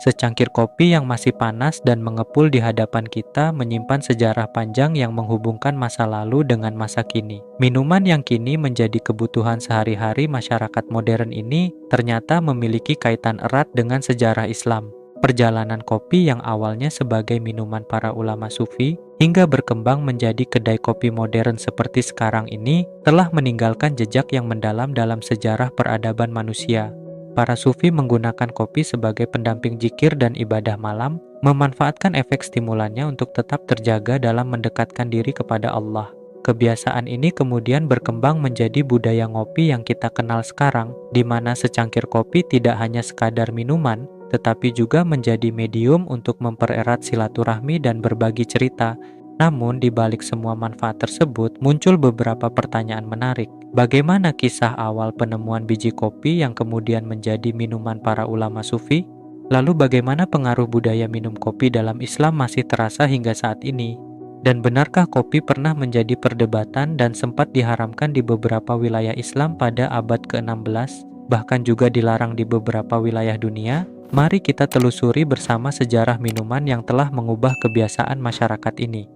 Secangkir kopi yang masih panas dan mengepul di hadapan kita menyimpan sejarah panjang yang menghubungkan masa lalu dengan masa kini. Minuman yang kini menjadi kebutuhan sehari-hari masyarakat modern ini ternyata memiliki kaitan erat dengan sejarah Islam. Perjalanan kopi yang awalnya sebagai minuman para ulama sufi hingga berkembang menjadi kedai kopi modern seperti sekarang ini telah meninggalkan jejak yang mendalam dalam sejarah peradaban manusia. Para sufi menggunakan kopi sebagai pendamping zikir dan ibadah malam, memanfaatkan efek stimulannya untuk tetap terjaga dalam mendekatkan diri kepada Allah. Kebiasaan ini kemudian berkembang menjadi budaya ngopi yang kita kenal sekarang, di mana secangkir kopi tidak hanya sekadar minuman, tetapi juga menjadi medium untuk mempererat silaturahmi dan berbagi cerita. Namun, di balik semua manfaat tersebut, muncul beberapa pertanyaan menarik. Bagaimana kisah awal penemuan biji kopi yang kemudian menjadi minuman para ulama sufi? Lalu bagaimana pengaruh budaya minum kopi dalam Islam masih terasa hingga saat ini? Dan benarkah kopi pernah menjadi perdebatan dan sempat diharamkan di beberapa wilayah Islam pada abad ke-16, bahkan juga dilarang di beberapa wilayah dunia? Mari kita telusuri bersama sejarah minuman yang telah mengubah kebiasaan masyarakat ini.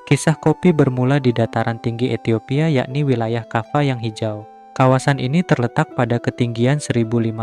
Kisah kopi bermula di dataran tinggi Ethiopia, yakni wilayah Kaffa yang hijau. Kawasan ini terletak pada ketinggian 1.500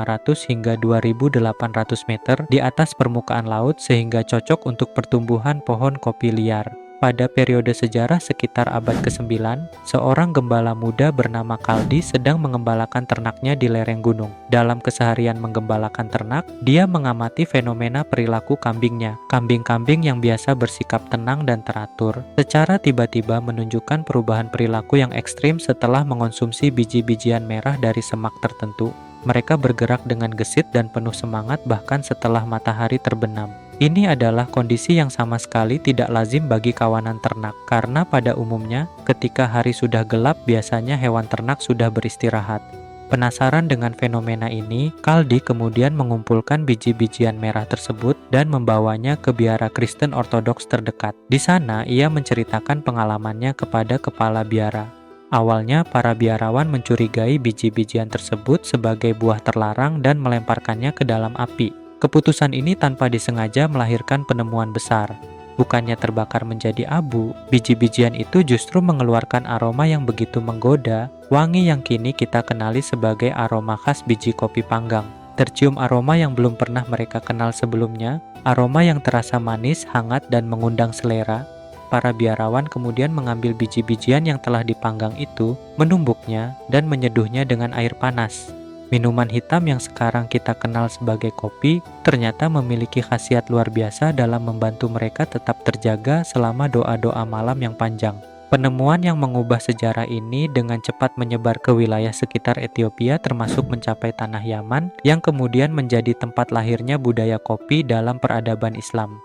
hingga 2.800 meter di atas permukaan laut sehingga cocok untuk pertumbuhan pohon kopi liar. Pada periode sejarah sekitar abad ke-9, seorang gembala muda bernama Kaldi sedang mengembalakan ternaknya di lereng gunung. Dalam keseharian menggembalakan ternak, dia mengamati fenomena perilaku kambingnya. Kambing-kambing yang biasa bersikap tenang dan teratur, secara tiba-tiba menunjukkan perubahan perilaku yang ekstrim setelah mengonsumsi biji-bijian merah dari semak tertentu. Mereka bergerak dengan gesit dan penuh semangat bahkan setelah matahari terbenam. Ini adalah kondisi yang sama sekali tidak lazim bagi kawanan ternak, karena pada umumnya ketika hari sudah gelap biasanya hewan ternak sudah beristirahat. Penasaran dengan fenomena ini, Kaldi kemudian mengumpulkan biji-bijian merah tersebut dan membawanya ke biara Kristen Ortodoks terdekat. Di sana, ia menceritakan pengalamannya kepada kepala biara. Awalnya, para biarawan mencurigai biji-bijian tersebut sebagai buah terlarang dan melemparkannya ke dalam api. Keputusan ini tanpa disengaja melahirkan penemuan besar. Bukannya terbakar menjadi abu, biji-bijian itu justru mengeluarkan aroma yang begitu menggoda, wangi yang kini kita kenali sebagai aroma khas biji kopi panggang. Tercium aroma yang belum pernah mereka kenal sebelumnya, aroma yang terasa manis, hangat, dan mengundang selera. Para biarawan kemudian mengambil biji-bijian yang telah dipanggang itu, menumbuknya, dan menyeduhnya dengan air panas. Minuman hitam yang sekarang kita kenal sebagai kopi ternyata memiliki khasiat luar biasa dalam membantu mereka tetap terjaga selama doa-doa malam yang panjang. Penemuan yang mengubah sejarah ini dengan cepat menyebar ke wilayah sekitar Ethiopia termasuk mencapai tanah Yaman yang kemudian menjadi tempat lahirnya budaya kopi dalam peradaban Islam.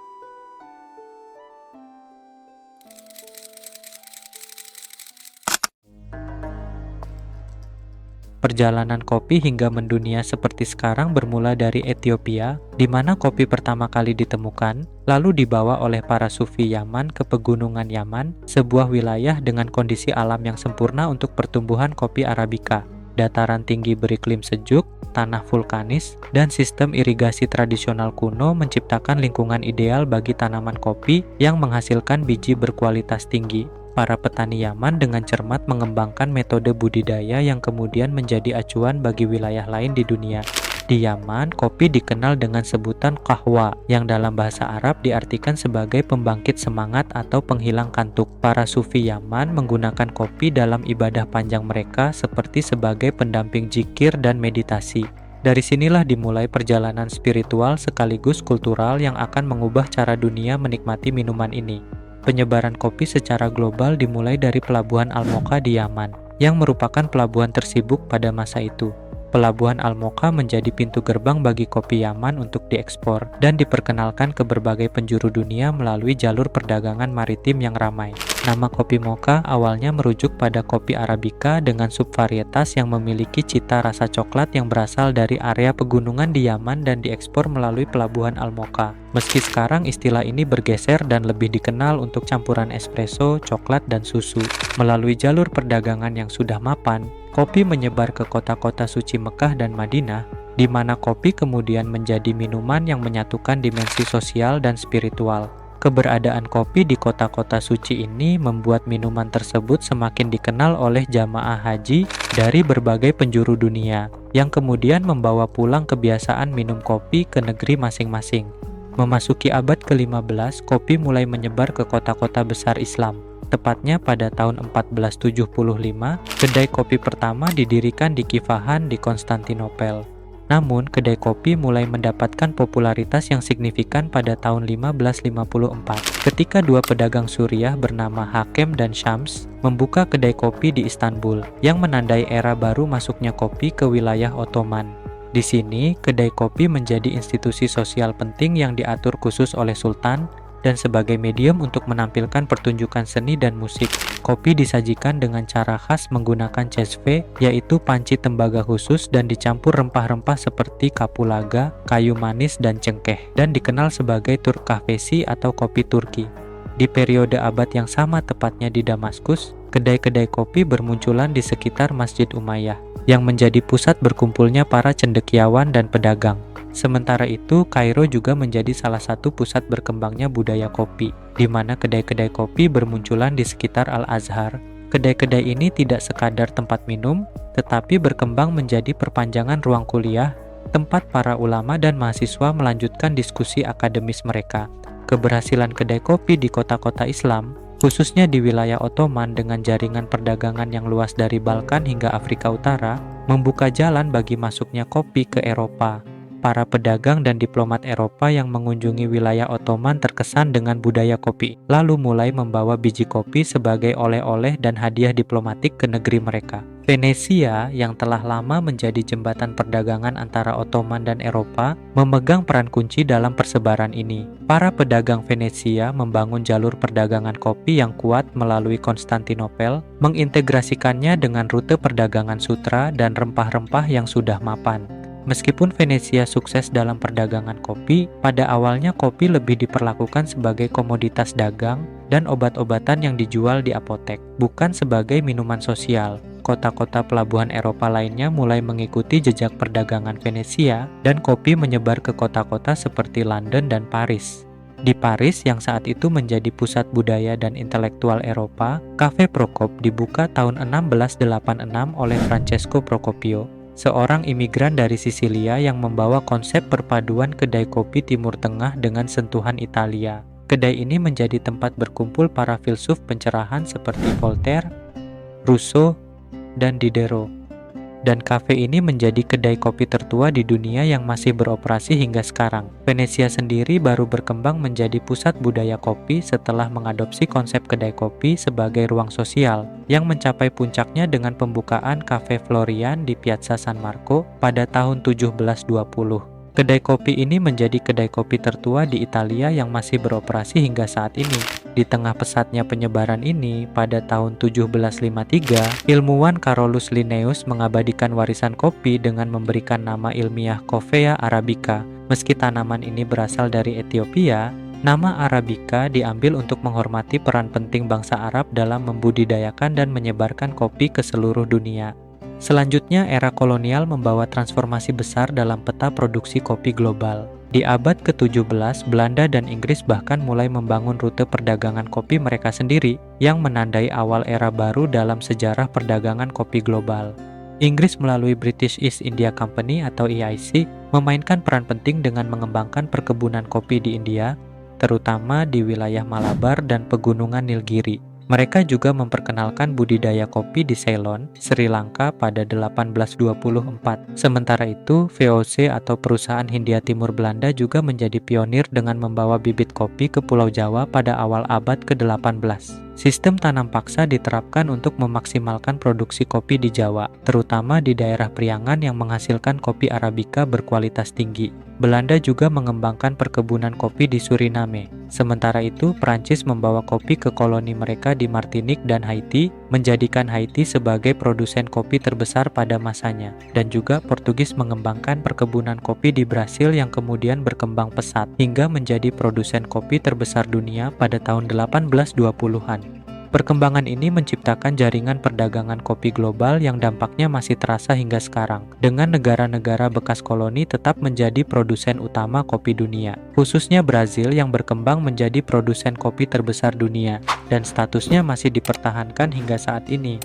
Perjalanan kopi hingga mendunia seperti sekarang bermula dari Ethiopia, di mana kopi pertama kali ditemukan, lalu dibawa oleh para sufi Yaman ke pegunungan Yaman, sebuah wilayah dengan kondisi alam yang sempurna untuk pertumbuhan kopi Arabica. Dataran tinggi beriklim sejuk, tanah vulkanis, dan sistem irigasi tradisional kuno menciptakan lingkungan ideal bagi tanaman kopi yang menghasilkan biji berkualitas tinggi. Para petani Yaman dengan cermat mengembangkan metode budidaya yang kemudian menjadi acuan bagi wilayah lain di dunia. Di Yaman, kopi dikenal dengan sebutan qahwa, yang dalam bahasa Arab diartikan sebagai pembangkit semangat atau penghilang kantuk. Para sufi Yaman menggunakan kopi dalam ibadah panjang mereka seperti sebagai pendamping zikir dan meditasi. Dari sinilah dimulai perjalanan spiritual sekaligus kultural yang akan mengubah cara dunia menikmati minuman ini. Penyebaran kopi secara global dimulai dari pelabuhan Al-Mocha di Yaman, yang merupakan pelabuhan tersibuk pada masa itu. Pelabuhan Al-Mocha menjadi pintu gerbang bagi kopi Yaman untuk diekspor dan diperkenalkan ke berbagai penjuru dunia melalui jalur perdagangan maritim yang ramai. Nama kopi mocha awalnya merujuk pada kopi Arabica dengan subvarietas yang memiliki cita rasa coklat yang berasal dari area pegunungan di Yaman dan diekspor melalui pelabuhan Al-Mocha. Meski sekarang istilah ini bergeser dan lebih dikenal untuk campuran espresso, coklat, dan susu. Melalui jalur perdagangan yang sudah mapan, kopi menyebar ke kota-kota suci Mekah dan Madinah, di mana kopi kemudian menjadi minuman yang menyatukan dimensi sosial dan spiritual. Keberadaan kopi di kota-kota suci ini membuat minuman tersebut semakin dikenal oleh jamaah haji dari berbagai penjuru dunia, yang kemudian membawa pulang kebiasaan minum kopi ke negeri masing-masing. Memasuki abad ke-15, kopi mulai menyebar ke kota-kota besar Islam. Tepatnya pada tahun 1475, kedai kopi pertama didirikan di Kifahan di Konstantinopel. Namun, kedai kopi mulai mendapatkan popularitas yang signifikan pada tahun 1554, ketika dua pedagang Suriah bernama Hakem dan Syams membuka kedai kopi di Istanbul, yang menandai era baru masuknya kopi ke wilayah Ottoman. Di sini, kedai kopi menjadi institusi sosial penting yang diatur khusus oleh Sultan, dan sebagai medium untuk menampilkan pertunjukan seni dan musik. Kopi disajikan dengan cara khas menggunakan cezve, yaitu panci tembaga khusus dan dicampur rempah-rempah seperti kapulaga, kayu manis, dan cengkeh, dan dikenal sebagai Turk kahvesi atau kopi Turki. Di periode abad yang sama tepatnya di Damaskus, kedai-kedai kopi bermunculan di sekitar Masjid Umayyah, yang menjadi pusat berkumpulnya para cendekiawan dan pedagang. Sementara itu, Kairo juga menjadi salah satu pusat berkembangnya budaya kopi, di mana kedai-kedai kopi bermunculan di sekitar Al-Azhar. Kedai-kedai ini tidak sekadar tempat minum, tetapi berkembang menjadi perpanjangan ruang kuliah, tempat para ulama dan mahasiswa melanjutkan diskusi akademis mereka. Keberhasilan kedai kopi di kota-kota Islam, khususnya di wilayah Ottoman dengan jaringan perdagangan yang luas dari Balkan hingga Afrika Utara, membuka jalan bagi masuknya kopi ke Eropa. Para pedagang dan diplomat Eropa yang mengunjungi wilayah Ottoman terkesan dengan budaya kopi, lalu mulai membawa biji kopi sebagai oleh-oleh dan hadiah diplomatik ke negeri mereka. Venesia, yang telah lama menjadi jembatan perdagangan antara Ottoman dan Eropa, memegang peran kunci dalam persebaran ini. Para pedagang Venesia membangun jalur perdagangan kopi yang kuat melalui Konstantinopel, mengintegrasikannya dengan rute perdagangan sutra dan rempah-rempah yang sudah mapan. Meskipun Venesia sukses dalam perdagangan kopi, pada awalnya kopi lebih diperlakukan sebagai komoditas dagang dan obat-obatan yang dijual di apotek, bukan sebagai minuman sosial. Kota-kota pelabuhan Eropa lainnya mulai mengikuti jejak perdagangan Venesia, dan kopi menyebar ke kota-kota seperti London dan Paris. Di Paris, yang saat itu menjadi pusat budaya dan intelektual Eropa, Cafe Prokop dibuka tahun 1686 oleh Francesco Procopio, seorang imigran dari Sisilia yang membawa konsep perpaduan kedai kopi Timur Tengah dengan sentuhan Italia. Kedai ini menjadi tempat berkumpul para filsuf pencerahan seperti Voltaire, Rousseau, dan Diderot. Dan kafe ini menjadi kedai kopi tertua di dunia yang masih beroperasi hingga sekarang. Venesia sendiri baru berkembang menjadi pusat budaya kopi setelah mengadopsi konsep kedai kopi sebagai ruang sosial, yang mencapai puncaknya dengan pembukaan Cafe Florian di Piazza San Marco pada tahun 1720. Kedai kopi ini menjadi kedai kopi tertua di Italia yang masih beroperasi hingga saat ini. Di tengah pesatnya penyebaran ini, pada tahun 1753, ilmuwan Carolus Linnaeus mengabadikan warisan kopi dengan memberikan nama ilmiah Coffea arabica. Meski tanaman ini berasal dari Ethiopia, nama Arabica diambil untuk menghormati peran penting bangsa Arab dalam membudidayakan dan menyebarkan kopi ke seluruh dunia. Selanjutnya, era kolonial membawa transformasi besar dalam peta produksi kopi global. Di abad ke-17, Belanda dan Inggris bahkan mulai membangun rute perdagangan kopi mereka sendiri yang menandai awal era baru dalam sejarah perdagangan kopi global. Inggris melalui British East India Company atau EIC memainkan peran penting dengan mengembangkan perkebunan kopi di India, terutama di wilayah Malabar dan pegunungan Nilgiri. Mereka juga memperkenalkan budidaya kopi di Ceylon, Sri Lanka pada 1824. Sementara itu, VOC atau Perusahaan Hindia Timur Belanda juga menjadi pionir dengan membawa bibit kopi ke Pulau Jawa pada awal abad ke-18. Sistem tanam paksa diterapkan untuk memaksimalkan produksi kopi di Jawa, terutama di daerah Priangan yang menghasilkan kopi Arabica berkualitas tinggi. Belanda juga mengembangkan perkebunan kopi di Suriname. Sementara itu, Prancis membawa kopi ke koloni mereka di Martinique dan Haiti, menjadikan Haiti sebagai produsen kopi terbesar pada masanya. Dan juga Portugis mengembangkan perkebunan kopi di Brasil yang kemudian berkembang pesat, hingga menjadi produsen kopi terbesar dunia pada tahun 1820-an. Perkembangan ini menciptakan jaringan perdagangan kopi global yang dampaknya masih terasa hingga sekarang, dengan negara-negara bekas koloni tetap menjadi produsen utama kopi dunia, khususnya Brazil yang berkembang menjadi produsen kopi terbesar dunia, dan statusnya masih dipertahankan hingga saat ini.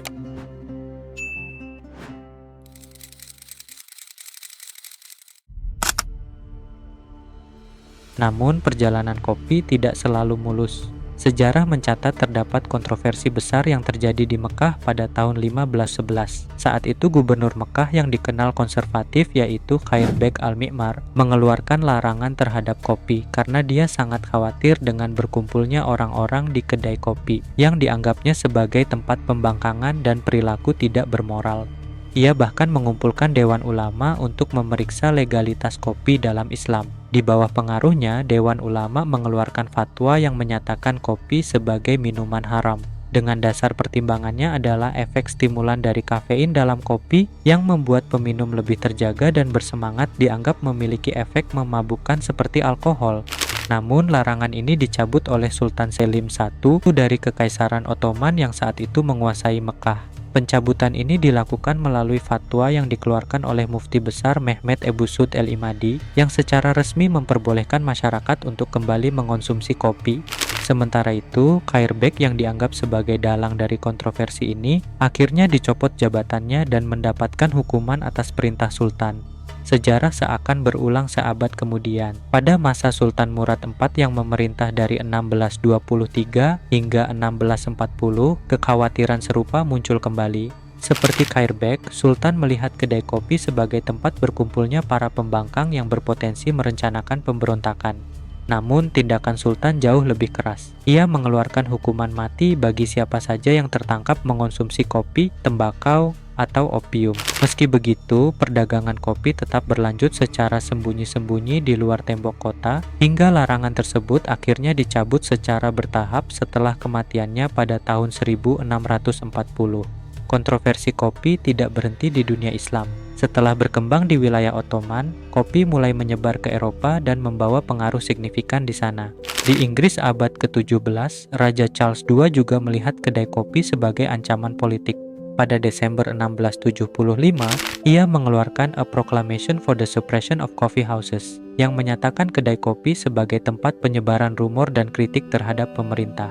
Namun, perjalanan kopi tidak selalu mulus. Sejarah mencatat terdapat kontroversi besar yang terjadi di Mekah pada tahun 1511. Saat itu gubernur Mekah yang dikenal konservatif yaitu Khair Beg Al-Mi'mar mengeluarkan larangan terhadap kopi karena dia sangat khawatir dengan berkumpulnya orang-orang di kedai kopi yang dianggapnya sebagai tempat pembangkangan dan perilaku tidak bermoral. Ia bahkan mengumpulkan Dewan Ulama untuk memeriksa legalitas kopi dalam Islam. Di bawah pengaruhnya, Dewan Ulama mengeluarkan fatwa yang menyatakan kopi sebagai minuman haram. Dengan dasar pertimbangannya adalah efek stimulan dari kafein dalam kopi yang membuat peminum lebih terjaga dan bersemangat dianggap memiliki efek memabukkan seperti alkohol. Namun, larangan ini dicabut oleh Sultan Selim I dari Kekaisaran Ottoman yang saat itu menguasai Mekah. Pencabutan ini dilakukan melalui fatwa yang dikeluarkan oleh Mufti Besar Mehmet Ebu Sud El-Imadi yang secara resmi memperbolehkan masyarakat untuk kembali mengonsumsi kopi. Sementara itu, Khair Beg yang dianggap sebagai dalang dari kontroversi ini akhirnya dicopot jabatannya dan mendapatkan hukuman atas perintah Sultan. Sejarah seakan berulang seabad kemudian. Pada masa Sultan Murad IV yang memerintah dari 1623 hingga 1640, kekhawatiran serupa muncul kembali. Seperti Khair Beg, Sultan melihat kedai kopi sebagai tempat berkumpulnya para pembangkang yang berpotensi merencanakan pemberontakan. Namun, tindakan Sultan jauh lebih keras. Ia mengeluarkan hukuman mati bagi siapa saja yang tertangkap mengonsumsi kopi, tembakau, atau opium. Meski begitu, perdagangan kopi tetap berlanjut secara sembunyi-sembunyi di luar tembok kota, hingga larangan tersebut akhirnya dicabut secara bertahap setelah kematiannya pada tahun 1640. Kontroversi kopi tidak berhenti di dunia Islam. Setelah berkembang di wilayah Ottoman, kopi mulai menyebar ke Eropa dan membawa pengaruh signifikan di sana. Di Inggris abad ke-17, Raja Charles II juga melihat kedai kopi sebagai ancaman politik. Pada Desember 1675, ia mengeluarkan A Proclamation for the Suppression of Coffee Houses yang menyatakan kedai kopi sebagai tempat penyebaran rumor dan kritik terhadap pemerintah.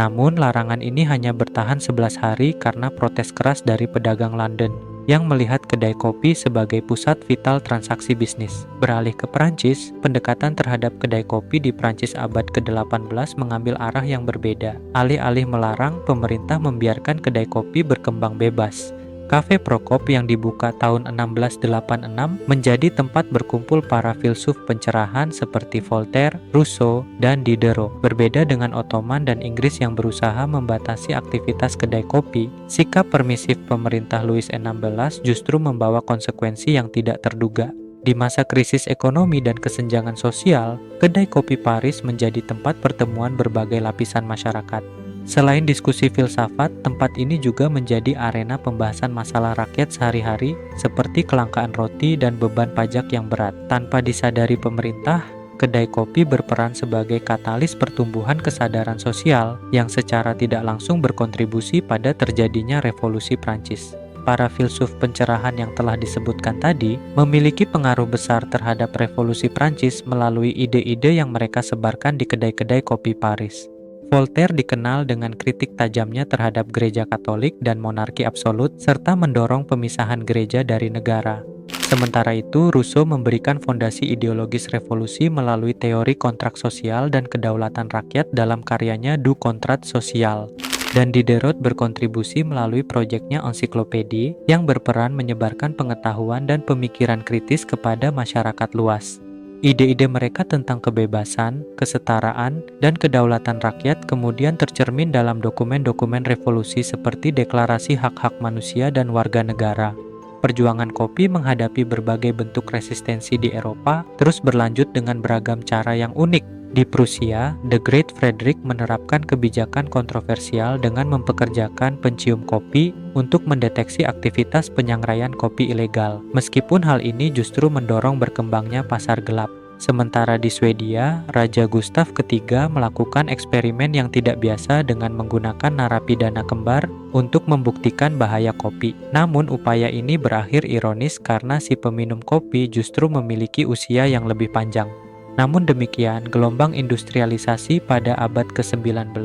Namun, larangan ini hanya bertahan 11 hari karena protes keras dari pedagang London yang melihat kedai kopi sebagai pusat vital transaksi bisnis. Beralih ke Prancis, pendekatan terhadap kedai kopi di Prancis abad ke-18 mengambil arah yang berbeda. Alih-alih melarang, pemerintah membiarkan kedai kopi berkembang bebas. Cafe Prokop yang dibuka tahun 1686 menjadi tempat berkumpul para filsuf pencerahan seperti Voltaire, Rousseau, dan Diderot. Berbeda dengan Ottoman dan Inggris yang berusaha membatasi aktivitas kedai kopi, sikap permisif pemerintah Louis XVI justru membawa konsekuensi yang tidak terduga. Di masa krisis ekonomi dan kesenjangan sosial, kedai kopi Paris menjadi tempat pertemuan berbagai lapisan masyarakat. Selain diskusi filsafat, tempat ini juga menjadi arena pembahasan masalah rakyat sehari-hari seperti kelangkaan roti dan beban pajak yang berat. Tanpa disadari pemerintah, kedai kopi berperan sebagai katalis pertumbuhan kesadaran sosial yang secara tidak langsung berkontribusi pada terjadinya revolusi Prancis. Para filsuf pencerahan yang telah disebutkan tadi memiliki pengaruh besar terhadap revolusi Prancis melalui ide-ide yang mereka sebarkan di kedai-kedai kopi Paris. Voltaire dikenal dengan kritik tajamnya terhadap gereja Katolik dan monarki absolut, serta mendorong pemisahan gereja dari negara. Sementara itu, Rousseau memberikan fondasi ideologis revolusi melalui teori kontrak sosial dan kedaulatan rakyat dalam karyanya Du Contrat Social. Dan Diderot berkontribusi melalui proyeknya Ensiklopedi yang berperan menyebarkan pengetahuan dan pemikiran kritis kepada masyarakat luas. Ide-ide mereka tentang kebebasan, kesetaraan, dan kedaulatan rakyat kemudian tercermin dalam dokumen-dokumen revolusi seperti Deklarasi Hak-Hak Manusia dan Warga Negara. Perjuangan kopi menghadapi berbagai bentuk resistensi di Eropa terus berlanjut dengan beragam cara yang unik. Di Prusia, The Great Frederick menerapkan kebijakan kontroversial dengan mempekerjakan pencium kopi untuk mendeteksi aktivitas penyangraian kopi ilegal. Meskipun hal ini justru mendorong berkembangnya pasar gelap. Sementara di Swedia, Raja Gustav III melakukan eksperimen yang tidak biasa dengan menggunakan narapidana kembar untuk membuktikan bahaya kopi. Namun upaya ini berakhir ironis karena si peminum kopi justru memiliki usia yang lebih panjang. Namun demikian, gelombang industrialisasi pada abad ke-19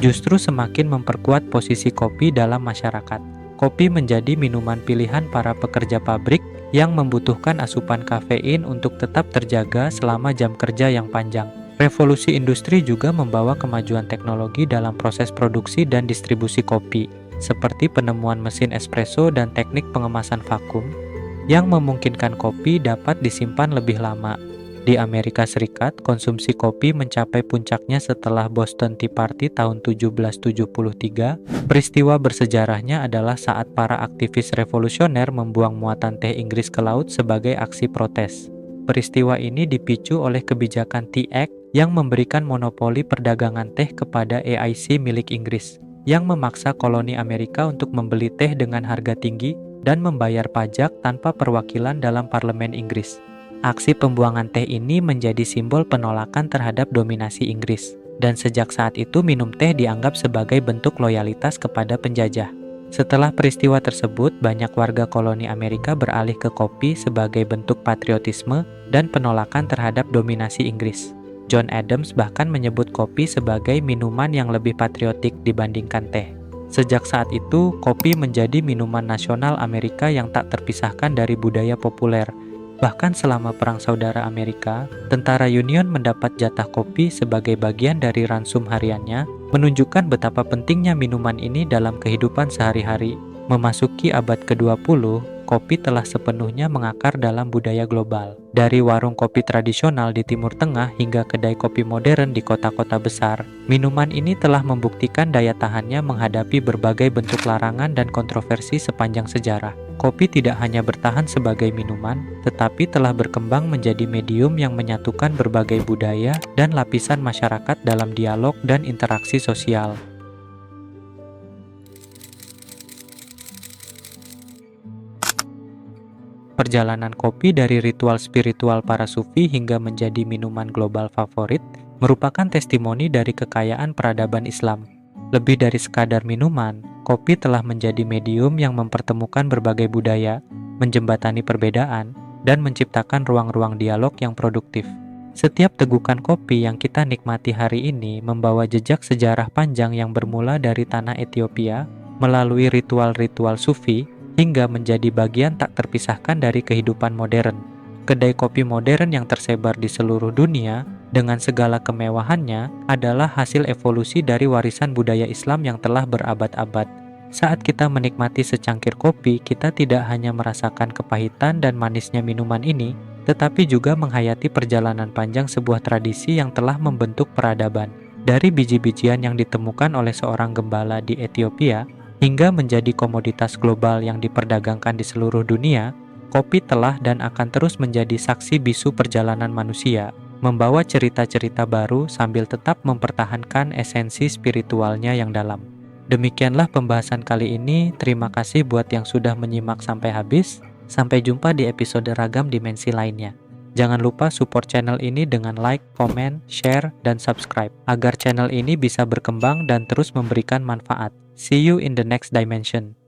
justru semakin memperkuat posisi kopi dalam masyarakat. Kopi menjadi minuman pilihan para pekerja pabrik yang membutuhkan asupan kafein untuk tetap terjaga selama jam kerja yang panjang. Revolusi industri juga membawa kemajuan teknologi dalam proses produksi dan distribusi kopi, seperti penemuan mesin espresso dan teknik pengemasan vakum yang memungkinkan kopi dapat disimpan lebih lama. Di Amerika Serikat, konsumsi kopi mencapai puncaknya setelah Boston Tea Party tahun 1773. Peristiwa bersejarahnya adalah saat para aktivis revolusioner membuang muatan teh Inggris ke laut sebagai aksi protes. Peristiwa ini dipicu oleh kebijakan Tea Act yang memberikan monopoli perdagangan teh kepada AIC milik Inggris, yang memaksa koloni Amerika untuk membeli teh dengan harga tinggi dan membayar pajak tanpa perwakilan dalam parlemen Inggris. Aksi pembuangan teh ini menjadi simbol penolakan terhadap dominasi Inggris, dan sejak saat itu minum teh dianggap sebagai bentuk loyalitas kepada penjajah. Setelah peristiwa tersebut, banyak warga koloni Amerika beralih ke kopi sebagai bentuk patriotisme dan penolakan terhadap dominasi Inggris. John Adams bahkan menyebut kopi sebagai minuman yang lebih patriotik dibandingkan teh. Sejak saat itu, kopi menjadi minuman nasional Amerika yang tak terpisahkan dari budaya populer. Bahkan selama Perang Saudara Amerika, tentara Union mendapat jatah kopi sebagai bagian dari ransum hariannya, menunjukkan betapa pentingnya minuman ini dalam kehidupan sehari-hari. Memasuki abad ke-20, kopi telah sepenuhnya mengakar dalam budaya global. Dari warung kopi tradisional di Timur Tengah hingga kedai kopi modern di kota-kota besar, minuman ini telah membuktikan daya tahannya menghadapi berbagai bentuk larangan dan kontroversi sepanjang sejarah. Kopi tidak hanya bertahan sebagai minuman, tetapi telah berkembang menjadi medium yang menyatukan berbagai budaya dan lapisan masyarakat dalam dialog dan interaksi sosial. Perjalanan kopi dari ritual spiritual para sufi hingga menjadi minuman global favorit merupakan testimoni dari kekayaan peradaban Islam. Lebih dari sekadar minuman, kopi telah menjadi medium yang mempertemukan berbagai budaya, menjembatani perbedaan, dan menciptakan ruang-ruang dialog yang produktif. Setiap tegukan kopi yang kita nikmati hari ini membawa jejak sejarah panjang yang bermula dari tanah Ethiopia, melalui ritual-ritual sufi, hingga menjadi bagian tak terpisahkan dari kehidupan modern. Kedai kopi modern yang tersebar di seluruh dunia dengan segala kemewahannya adalah hasil evolusi dari warisan budaya Islam yang telah berabad-abad. Saat kita menikmati secangkir kopi, kita tidak hanya merasakan kepahitan dan manisnya minuman ini, tetapi juga menghayati perjalanan panjang sebuah tradisi yang telah membentuk peradaban. Dari biji-bijian yang ditemukan oleh seorang gembala di Ethiopia, hingga menjadi komoditas global yang diperdagangkan di seluruh dunia, kopi telah dan akan terus menjadi saksi bisu perjalanan manusia, membawa cerita-cerita baru sambil tetap mempertahankan esensi spiritualnya yang dalam. Demikianlah pembahasan kali ini, terima kasih buat yang sudah menyimak sampai habis. Sampai jumpa di episode Ragam Dimensi lainnya. Jangan lupa support channel ini dengan like, komen, share, dan subscribe, agar channel ini bisa berkembang dan terus memberikan manfaat. See you in the next dimension.